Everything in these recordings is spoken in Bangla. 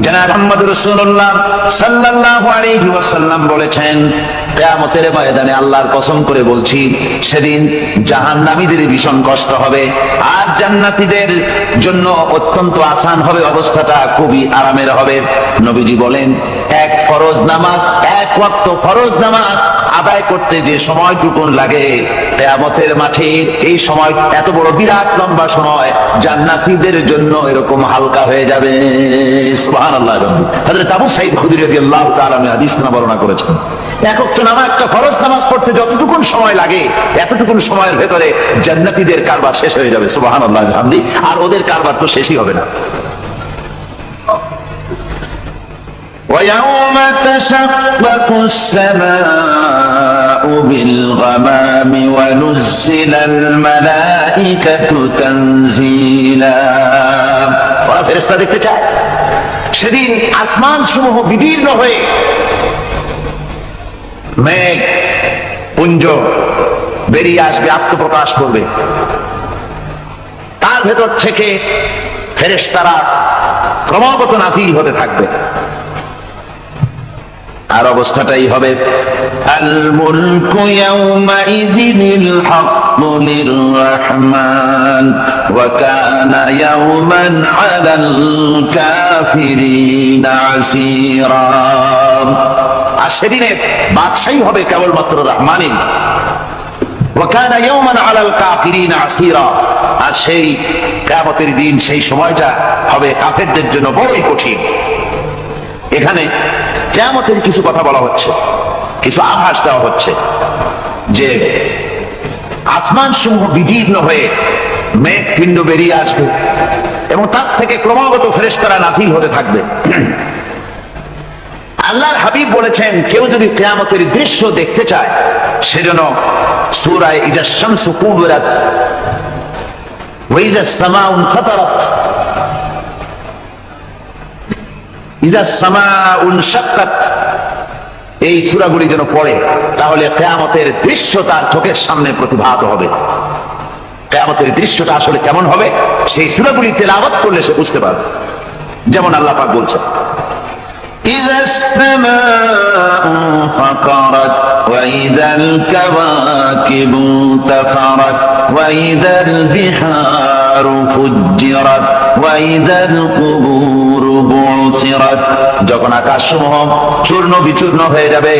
জনাব মুহাম্মদ রাসূলুল্লাহ সাল্লাল্লাহু আলাইহি ওয়াসাল্লাম বলেছেন, কিয়ামতের ময়দানে আল্লাহর কসম করে বলছি, সেদিন জাহান্নামীদের ভীষণ কষ্ট হবে আর জান্নাতীদের জন্য অত্যন্ত আসান হবে, অবস্থাটা খুবই আরামের হবে। নবীজি বলেন, এক ফরজ নামাজ, এক ওয়াক্ত ফরজ নামাজ আদায় করতে যে সময়টুকু লাগে, কিয়ামতের মাঠে এই সময় এত বড় বিরাট লম্বা সময় জান্নাতীদের জন্য এরকম হালকা হয়ে যাবে। সুবহানাল্লাহ। হযরত আবু সাঈদ খুদরী রাদিয়াল্লাহু তাআলা হাদিস বর্ণনা করেছেন, এক ওয়াক্ত নামাজ, একটা ফরজ নামাজ পড়তে যতটুকু সময় লাগে এতটুকু সময়ের ভেতরে জান্নাতীদের কারবার শেষ হয়ে যাবে। সুবহানাল্লাহ। আর ওদের কারবার তো শেষই হবে না। ويوم تشقق السماء بالغمام ونزل الملائكة تنزيلا। ফেরেশতা দেখতে চায় সেদিন আসমান সমূহ বিদীর্ণ হয়ে মেঘ পুঞ্জ বেরিয়ে আসবে, আত্মপ্রকাশ করবে, তার ভেতর থেকে ফেরেশতারা ক্রমাগত নাযিল হতে থাকবে। আর অবস্থাটাই হবে, আল মুলকু ইয়াউমাইযিনিল হাক্কু লিররহমান ওয়া কানা ইয়াওমান আলাল কাফিরিনা আসীরা। আর সেদিনে বাদশাহী হবে কেবলমাত্র রহমানের। ওয়া কানা ইয়াওমান আলাল কাফিরিনা আসীরা। আর সেই কিয়ামতের দিন, সেই সময়টা হবে কাফেরদের জন্য বড়ই কঠিন। এখানে কিয়ামতের কিছু কথা বলা হচ্ছে, কিছু আভাস দেওয়া হচ্ছে যে আসমান সমূহ বিদীর্ণ হয়ে মেঘ পিণ্ড বেরিয়ে আসবে এবং তার থেকে ক্রমাগত ফেরেশতারা নাযিল হতে থাকবে। আল্লাহর হাবিব বলেছেন, কেউ যদি কিয়ামতের দৃশ্য দেখতে চায় সেজন্য সূরা ইজা শামসু কুবিরাত ওয়া ইজা সামাউ ফাতারাত ইজা সামাউ শাক্কাত, এই সূরাগুলি যেন পড়ে, তাহলে কিয়ামতের দৃশ্য তার চোখের সামনে প্রতিভাত হবে। কিয়ামতের দৃশ্যটা আসলে কেমন হবে সেই সূরাগুলি তেলাওয়াত করলে সে বুঝতে পারবে। যেমন আল্লাহ পাক বলছেন, ইজাস সামাউ ফাকারাত ওয়া ইযাল কাওয়াকিবু তাফারাত ওয়া ইযাল বিহারু ফুজ্জিরাত ওয়া ইযাল কুবুরু বু'সিরাত। যখন আকাশসমূহ চূর্ণ বিচূর্ণ হয়ে যাবে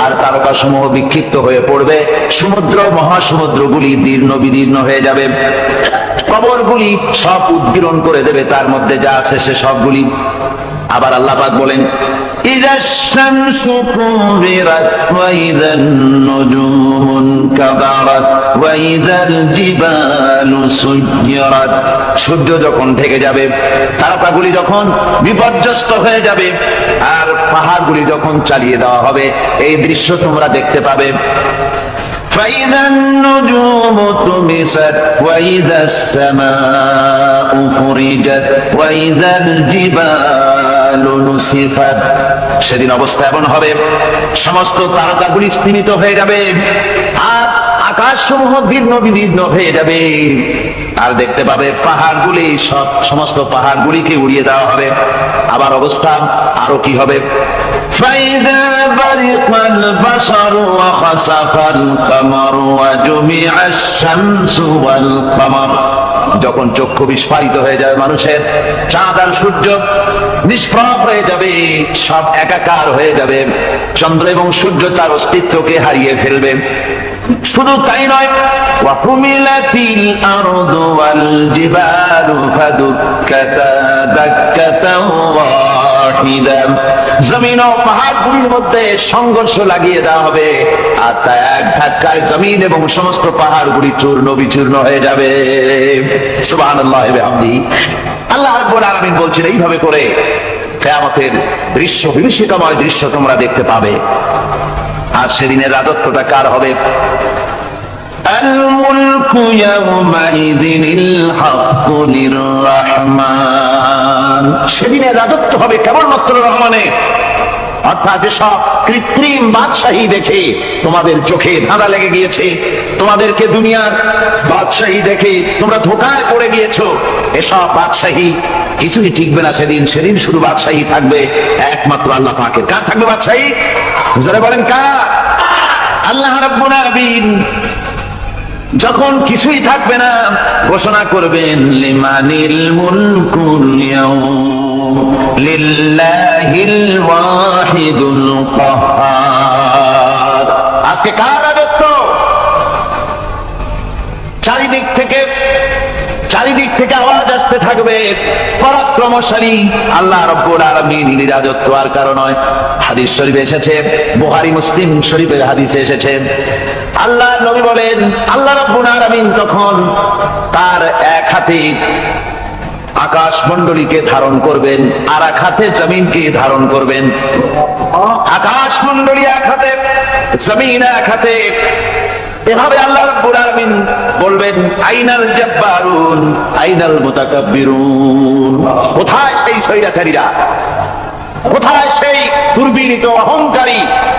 আর তারকাসমূহ বিক্ষিপ্ত হয়ে পড়বে, সমুদ্র মহাসমুদ্রগুলি দীর্ণ বিদীর্ণ হয়ে যাবে, কবরগুলি সব উদ্গীরণ করে দেবে, তার মধ্যে যা আছে সে সবগুলি। আবার আল্লাহ পাক বলেন, ইযাশ শামসু কুবিরাত ওয়া ইযান নুজুমু কাদারাত ওয়া ইযাল জিবালু সুয়্যিরাত। সূর্য যখন ঢেকে যাবে, তারকাগুলি যখন বিপর্যস্ত হয়ে যাবে আর পাহাড়গুলি যখন চালিয়ে দেওয়া হবে, এই দৃশ্য তোমরা দেখতে পাবে। فإذا النجوم طمست وإذا السماء فرجت وإذا الجبال نسفت। সেদিন অবস্থা এমন হবে, সমস্ত তারকাগুলি স্তিমিত হয়ে যাবে আর আকাশ সমূহ দীর্ণ বিদীর্ণ হয়ে যাবে। আর দেখতে পাবে পাহাড়গুলি, সমস্ত পাহাড়গুলিকে উড়িয়ে দেওয়া হবে। আবার অবস্থা আরো কি হবে, فإذا برق البصر وخسف القمر وجمع الشمس والقمر। যখন চক্ষু বিস্ফারিত হয়ে যাবে মানুষের, চাঁদ আর সূর্য নিষ্প্রভ হয়ে যাবে, সব একাকার হয়ে যাবে, চন্দ্র এবং সূর্য তার অস্তিত্বকে হারিয়ে ফেলবে। শুধু তাই নয়, ওয়াকুমিলাতিল আরদু ওয়াল জিবালু ফাদুক্কাতা দাক্কাতাও ওয়াহিদা। জমিন ও পাহাড়গুলির মধ্যে সংঘর্ষ লাগিয়ে দেওয়া হবে আর তা এক ধাক্কায় জমিন এবং সমস্ত পাহাড়গুলি চূর্ণ বিচূর্ণ হয়ে যাবে। সুবহানাল্লাহ ওয়া বিহামদিহি। আল্লাহ রাব্বুল আলামিন বলছেন, এইভাবে করে কিয়ামতের দৃশ্য, বিভীষিকাময় দৃশ্য তোমরা দেখতে পাবে। আর সেদিনের রাজত্বটা কার হবে? আল মুলকু ইয়াউমাইযিনিল হাক্কু লিররহমান। সেদিনের রাজত্ব হবে কেবলমাত্র রহমানের। অর্থাৎ যেসব কৃত্রিম বাদশাহী দেখে তোমাদের চোখে ধাঁধা লেগে গিয়েছে, তোমাদেরকে দুনিয়ার বাদশাহী দেখে তোমরা ধোঁকায় পড়ে গিয়েছো, এসব বাদশাহী কিছুই টিকবে না সেদিন। সেদিন শুধু বাদশাহী থাকবে একমাত্র আল্লাহ পাকের। কার থাকবে বাদশাহী? যারা বলেন কার? আল্লাহ রাব্বুল আলামিন যখন কিছুই থাকবে না ঘোষণা করবেন লিমানিল মুলকুল ইয়াউম লিল্লাহিল ওয়াহিদুল কাহ্হার। আজকে কার রাজত্ব? চারিদিক থেকে আওয়াজ আসতে থাকবে পরাক্রমশালী আল্লাহ রাব্বুল আলামিনের রাজত্ব। আর কারণ নয়, হাদিস শরীফে এসেছে, বুখারী মুসলিম শরীফের হাদিসে এসেছে, আল্লাহর নবী বলেন আল্লাহ রাব্বুল আলামিন তখন তার এক হাতে আকাশ মণ্ডলীকে ধারণ করবেন, আর এক হাতে জমিনকে ধারণ করবেন। আকাশ মণ্ডলী এক হাতে, জমিন এক হাতে। এভাবে আল্লাহ রাব্বুল আলামিন বলবেন আইনাল জাব্বারুন আইনাল মুতাকাব্বিরুন। কোথায় সেই স্বৈরাচারীরা? কোথায় সেই দুর্বিনীত অহংকারী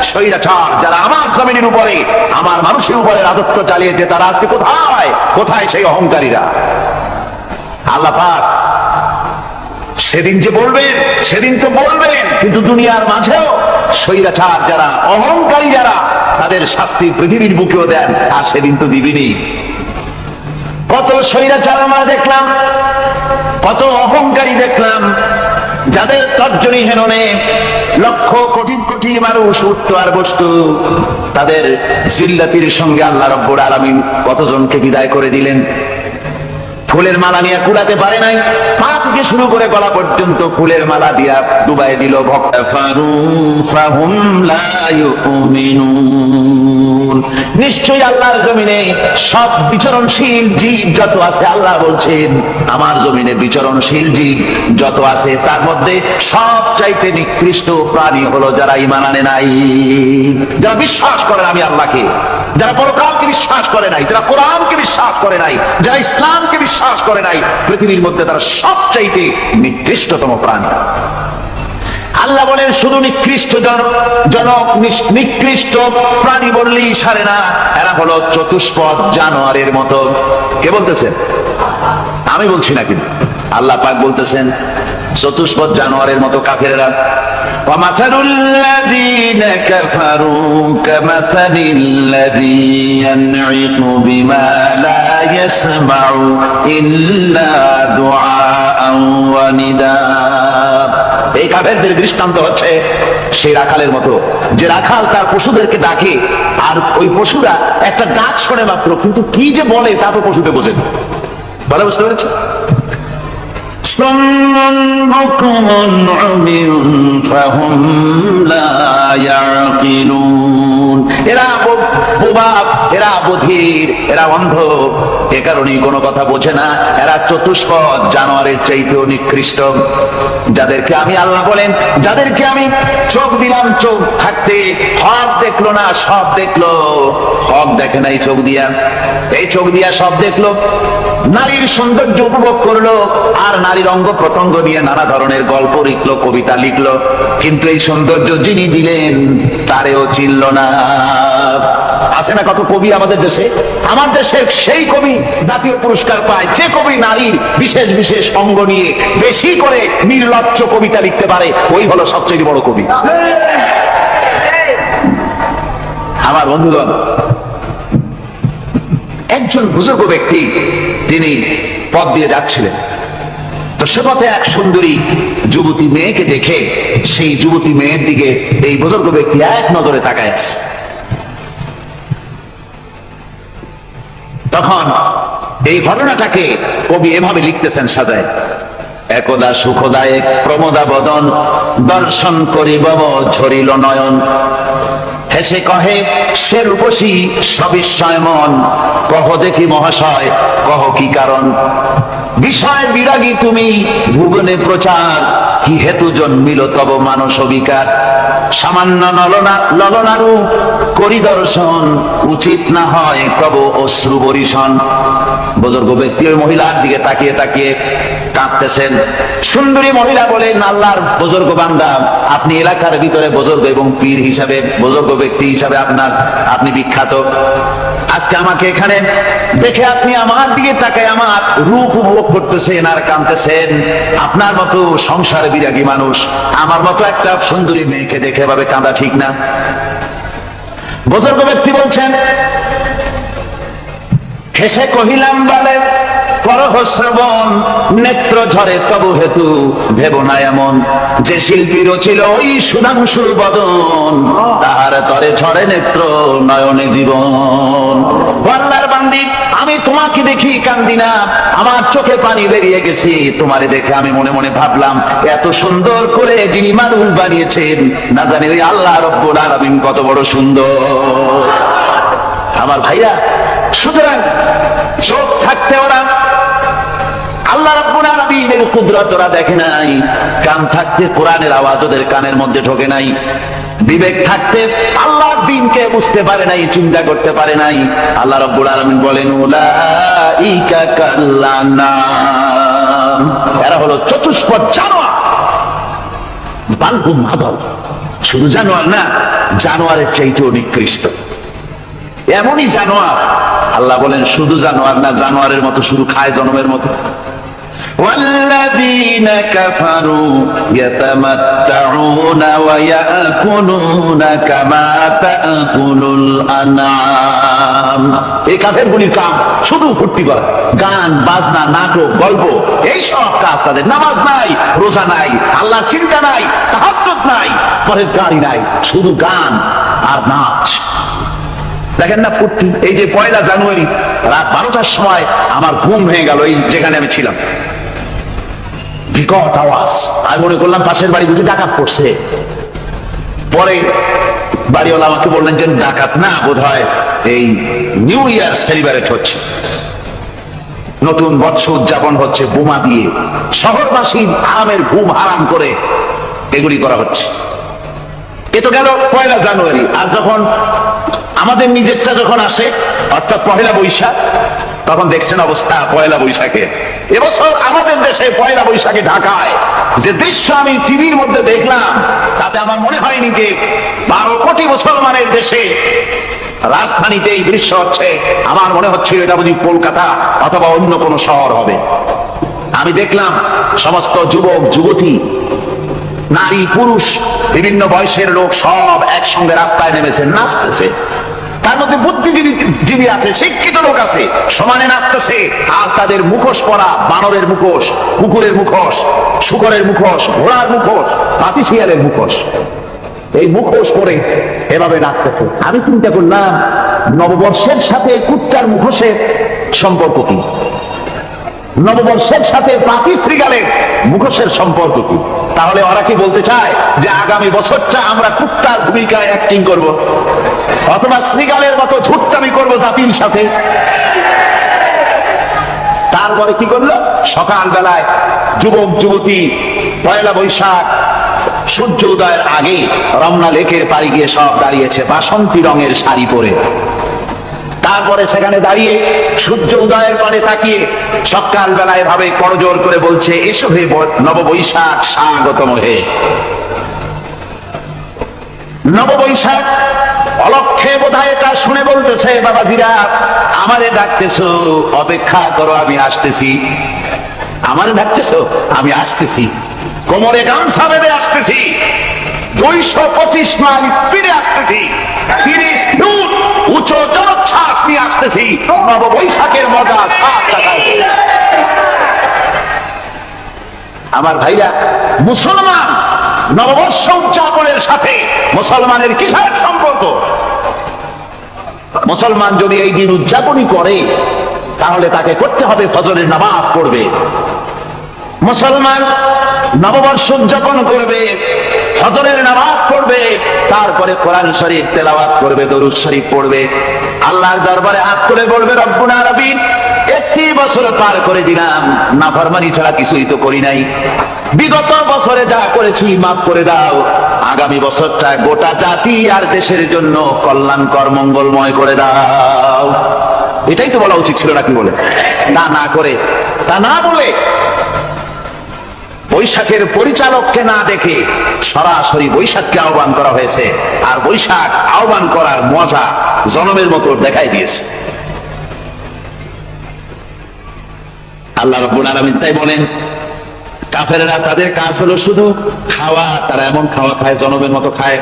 স্বৈরাচার যারা আমার জমিনের উপরে, আমার মানুষের উপরে রাজত্ব চালিয়েছে? তারা আজকে কোথায়? কোথায় সেই অহংকারীরা? আল্লাহ পাক সেদিন যে বলবেন, সেদিন তো বলবেন, কিন্তু দুনিয়ার মাঝেও স্বৈরাচার যারা, অহংকারী যারা, তাদের শাস্তি পৃথিবীর বুকেও দেন, আর সেদিন তো দিবেনই। কত স্বৈরাচার আমরা দেখলাম, কত অহংকারী দেখলাম, যাদের তর্জনী হেননে লক্ষ কোটি কোটি মানুষ উঠত আর বসত। তাদের জিল্লাতির সঙ্গে আল্লাহ রাব্বুল আলামিন কতজনকে বিদায় করে দিলেন। ফুলের মালা নিয়ে কুলাতে পারে নাই, পা থেকে শুরু করে গলা পর্যন্ত ফুলের মালা দিয়া ডুবাই দিল। নিশ্চয়ই আল্লাহর জমিনে সব বিচরণশীল জীব যত আছে, আল্লাহ বলছেন আমার জমিনে বিচরণশীল জীব যত আছে তার মধ্যে সব চাইতে নিকৃষ্ট প্রাণী হলো যারা ঈমান আনে নাই, যারা বিশ্বাস করে আমি আল্লাহকে, যারা পরকালকে বিশ্বাস করে নাই, যারা কোরআনকে বিশ্বাস করে নাই, যারা ইসলামকে বিশ্বাস করে নাই। পৃথিবীর মধ্যে তারা সবচাইতে নিকৃষ্টতম প্রাণী। আল্লাহ বলেন শুধু নিকৃষ্ট জনক, নিকৃষ্ট প্রাণী বললেই সারে না, এরা হলো চতুষ্পদ জানোয়ারের মতো। কে বলতেছেন? আমি বলছি না, কিন্তু আল্লাহ পাক বলতেছেন চতুষ্পদ জানোয়ারের মতো কাফেররা। وَمَثَلُ الَّذِينَ كَفَرُوا كَمَثَلِ الَّذِي يَنْعِقُ بِمَا لَا يَسْمَعُ إِلَّا دُعَاءً وَنِدَاءً। এই কাফেরদের দৃষ্টান্ত হচ্ছে সেই রাখালের মতো, যে রাখাল তার পশুদেরকে ডাকে, আর ওই পশুরা একটা ডাক শোনে মাত্র, কিন্তু কি যে বলে তা তো পশুতে বোঝে না। বলে বুঝতে পেরেছে? এরা বোবা, এরা বধির, এরা অন্ধ, এ কারণেই কোনো কথা বোঝে না। এরা চতুষ্পদ জানোয়ারের চাইতেও নিকৃষ্ট। যাদেরকে আমি আল্লাহ বলেন, যাদেরকে আমি চোখ দিলাম, চোখ থাকতে হক দেখলো না, সব দেখলো। হক দেখে নাই চোখ দিয়া, এই চোখ দিয়া সব দেখলো। নারীর সৌন্দর্য উপভোগ করলো, আর নারীর অঙ্গ প্রত্যঙ্গ নিয়ে নানা ধরনের গল্প লিখলো, কবিতা লিখলো, কিন্তু এই সৌন্দর্য যিনি দিলেন তারেও চিনল না। আছে না কত কবি আমাদের দেশে? আমার দেশের সেই কবি জাতীয় পুরস্কার পায় যে কবি নারীর বিশেষ বিশেষ অঙ্গ নিয়ে বেশি করে নির্লজ্জ কবিতা লিখতে পারে, ওই হলো সবচেয়ে বড় কবি। আমার বন্ধুগণ, একজন বুজুর্গ ব্যক্তি তিনি পথ দিয়ে যাচ্ছিলেন, তো সে পথে এক সুন্দরী যুবতী মেয়েকে দেখে সেই যুবতী মেয়ের দিকে এই বুজুর্গ ব্যক্তি এক নজরে তাকায় আছে। তখন এই ঘটনাটাকে কবি এভাবে লিখতেছেন সাজায়: একদা সুখদায়ক প্রমোদা বদন দর্শন করিব ঝরিল নয়ন, হেসে কহে সে রূপসী সবিস্ময় মন, কহ দেখি মহাশয় কহ কি কারণ, বিষয় বিরাগী তুমি ভুবনে প্রচার, কি হেতু জন্মিল তব মানস বিকার, সামান্য ললনারূপ করি দর্শন, উচিত না হয় তব অশ্রু বরিশন। বুজুর্গ ব্যক্তি ওই মহিলার দিকে তাকিয়ে তাকিয়ে কাঁদতেছেন। সুন্দরী মহিলা বলেন, আল্লাহর বুজুর্গ বান্দা, আপনি এলাকার ভিতরে বুজুর্গ এবং পীর হিসাবে, বুজুর্গ ব্যক্তি হিসাবে আপনি বিখ্যাত। আজকে আমাকে এখানে দেখে আপনি আমার দিকে তাকায় আমার রূপ উপভোগ করতেছেন আর কাঁদতেছেন। আপনার মতো সংসারে বিরাগী মানুষ আমার মতো একটা সুন্দরী মেয়েকে দেখে এভাবে কাঁদা ঠিক না। বুজুর্গ ব্যক্তি বলছেন, হেসে কহিলাম বলে করহ শ্রবণ, নেত্র ঝরে তবু হেতু ভেব না এমন, যে শিল্পী রচিল ওই সুধাংশুর বদন, তাহার তরে ঝরে নেত্র নয়নে জীবন। আল্লাহর বান্দি, আমি তোমাকে দেখি কান্দি না, আমার চোখে পানি বেরিয়ে গেছে। তোমারে দেখে আমি মনে মনে ভাবলাম, এত সুন্দর করে যিনি মানুষ বানিয়েছেন, না জানি ওই আল্লাহ রব্বুল আলামিন কত বড় সুন্দর। আমার ভাইরা, সুতরাং চোখ থাকতে ওরা আল্লাহ রাব্বুল আলামিনের কুদরত ওরা দেখে নাই, কান থাকতে কোরআনের আওয়াজ ওদের কানের মধ্যে ঢোকে নাই, বিবেক থাকতে আল্লাহর দ্বীনকে বুঝতে পারে নাই, চিন্তা করতে পারে নাই। আল্লাহ রাব্বুল আলামিন বলেন, উলাইকা কাল্লানাম, এরা হলো চতুষ্পদ জানোয়ার, বালহুম আদাল। শুধু জানোয়ার না, জানোয়ারের চাইতেও নিকৃষ্ট এমনই জানোয়ার। আল্লাহ বলেন শুধু জানোয়ার না, জানোয়ারের মতো শুরু খায় জনমের মতো। والذين كفروا يتمتعون ويأكلون كما تأكل الأنعام। এই কাফেরগুলির কাম শুধু ফুর্তি করা, গান বাজনা, নাটক, গল্প, এই সব কাজ তাদের। নামাজ নাই, রোজা নাই, আল্লাহর চিন্তা নাই, তাহাজ্জুদ নাই, পরেরকারি নাই, শুধু গান আর নাচ। দেখেন না ফুর্তি। এই যে 1 জানুয়ারি রাত 12টার সময় আমার ঘুম ভেঙে গেল, এই যেখানে আমি ছিলাম, বিকট আওয়াজ। আমি মনে করলাম পাশের বাড়ি বুঝি ডাকাত পড়ছে। পরে বাড়িওয়ালা আমাকে বললেন যে ডাকাত না, বোধ হয় এই নিউ ইয়ার সেলিব্রেট হচ্ছে, নতুন বৎসর উদযাপন হচ্ছে বোমা দিয়ে, শহরবাসী আরামের ঘুম হারাম করে এগুলি করা হচ্ছে। এ তো গেল 1 জানুয়ারি। আর যখন আমাদের নিজেরটা যখন আসে, অর্থাৎ 1 বৈশাখ, তখন দেখছেন অবস্থা 1 বৈশাখে। এবছর আমাদের দেশে 1 বৈশাখে ঢাকায় যে দৃশ্য আমি টিভির মধ্যে দেখলাম, তাতে আমার মনে হয়নি যে 12 কোটি মুসলমানের দেশে রাজধানীতে এই দৃশ্য হচ্ছে। আমার মনে হচ্ছে এটা বুঝি কলকাতা অথবা অন্য কোনো শহর হবে। আমি দেখলাম সমস্ত যুবক যুবতী, নারী পুরুষ, বিভিন্ন বয়সের লোক সব একসঙ্গে রাস্তায় নেমেছে, নাচতেছে। তার মধ্যে বুদ্ধিজীবী আছে, শিক্ষিত লোক আছে, সমানে নাচতেছে। আর তাদের মুখোশ পরা, বানরের মুখোশ, কুকুরের মুখোশ, শুকরের মুখোশ, ঘোড়ার মুখোশ, পাতি শিয়ালের মুখোশ, এই মুখোশ পরে এভাবে নাচতেছে। আমি চিন্তা করলাম, নববর্ষের সাথে কুত্তার মুখোশের সম্পর্ক কি? নববর্ষের সাথে পাতি শ্রীগালের মুখোশের সম্পর্ক কি? তাহলে ওরা কি বলতে চায় যে আগামী বছরটা আমরা কুত্তার ভূমিকায় অ্যাক্টিং করব, অথবা শ্রীগালের মতো ধূর্তামি করব জাতির সাথে? তারপরে কি করলো? সকাল বেলায় যুবক যুবতী 1 বৈশাখ সূর্য উদয়ের আগে রমনা লেকের পাড়ে গিয়ে সব দাঁড়িয়েছে বাসন্তী রঙের শাড়ি পরে। তারপরে সেখানে দাঁড়িয়ে সূর্য উদয়ের পানে তাকিয়ে সকাল বেলায় ভাবে করজোর করে বলছে, এসো হে নববৈশাখ স্বাগতম হে। নববৈশাখ অলক্ষে বোধহয় এটা শুনে বলতেছে, বাবাজিরা আমারে ডাকতেছো, অপেক্ষা করো, আমি আসতেছি। আমারে ডাকতেছো, আমি আসতেছি, কোমরে গামছা বেঁধে আসতেছি, 225 মাইল স্পিডে আসতেছি, 30 ফুট উঁচু জলোচ্ছ্বাস নিয়ে আসতেছি, নববৈশাখের মজা। আমার ভাইরা, মুসলমান নববর্ষ উদযাপনের সাথে মুসলমানের কিসের সম্পর্ক? মুসলমান যদি এই দিন উদযাপনই করে, তাহলে তাকে করতে হবে ফজরের নামাজ পড়বে। মুসলমান নববর্ষ উদযাপন করবে, ফজরের নামাজ পড়বে, তারপরে কোরআন শরীফ তেলাওয়াত করবে, দরুদ শরীফ পড়বে, আল্লাহর দরবারে হাত তুলে বলবে, রব্বুল আলামিন, 31 বছর পার করে দিলাম, নাফরমানি ছাড়া কিছুই তো করি নাই, বিগত বছরে যা করেছি মাফ করে দাও, আগামী বছরটা গোটা জাতি আর দেশের জন্য কল্যাণকর মঙ্গলময় করে দাও। এটাই তো বলা উচিত ছিল নাকি? বলে তা না করে, তা না বলে, বৈশাখের পরিচালককে না দেখে সরাসরি বৈশাখকে আহ্বান করা হয়েছে, আর বৈশাখ আহ্বান করার মজা জনমের মতো দেখাই দিয়েছে। আল্লাহ রাব্বুল আলামিন তাই বলেন, কাফেররা তাদের কাজ হলো শুধু খাওয়া, তারা এমন খাওয়া খায় জনমের মতো খায়,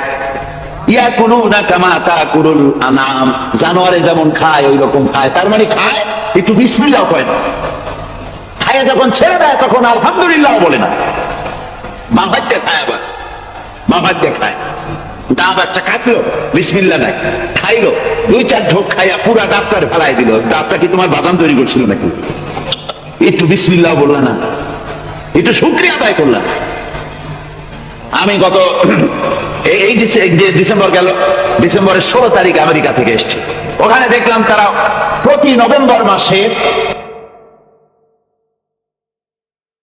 ইয়াকুলুনা কামা তাকুলুল আনাম, জানোয়ারে যেমন খায় ওই রকম খায়। তার মানে খায়, একটু বিসমিল্লাহ কয় না, খায় যখন ছেড়ে দেয় তখন আলহামদুলিল্লাহ বলে না, বাবাইতে খায়, আবার বাবাইতে খায়, ডাব একটা কাটলো, বিসমিল্লাহ নাই, খাইলো, 2-4 ঢোক খাইয়া পুরা ডাবটা ফেলাই দিল। ডাবটা কি তোমার বাদাম তৈরি করছিল নাকি? একটু বিসমিল্লাহ বললা না, একটু শুকরিয়া আদায় করলাম। আমি গত এই ডিসেম্বর গেল, ডিসেম্বরের 16 তারিখ আমেরিকা থেকে এসেছি। ওখানে দেখলাম তারা প্রতি নভেম্বর মাসে